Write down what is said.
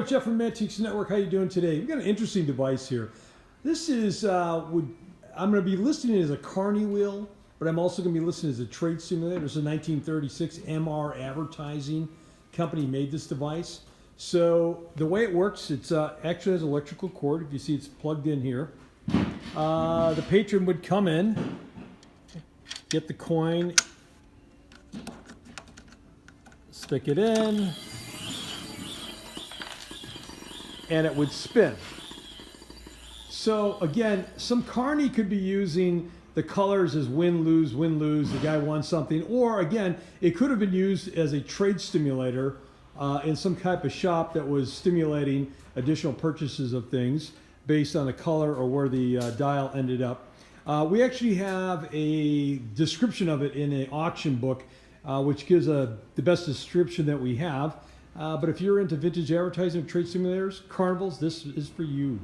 Jeff from Mantiques Network. How you doing today? We've got an interesting device here. This is, I'm going to be listing it as a Carny wheel, but I'm also going to be listing it as a trade stimulator. It's a 1936 MR Advertising company made this device. So the way it works, it's actually has an electrical cord. If you see, it's plugged in here. The patron would come in, get the coin, stick it in, and it would spin. So again, some Carny could be using the colors as win, lose, the guy won something. Or again, it could have been used as a trade stimulator in some type of shop that was stimulating additional purchases of things based on the color or where the dial ended up. We actually have a description of it in an auction book, which gives the best description that we have. But if you're into vintage advertising of trade simulators, carnivals, this is for you.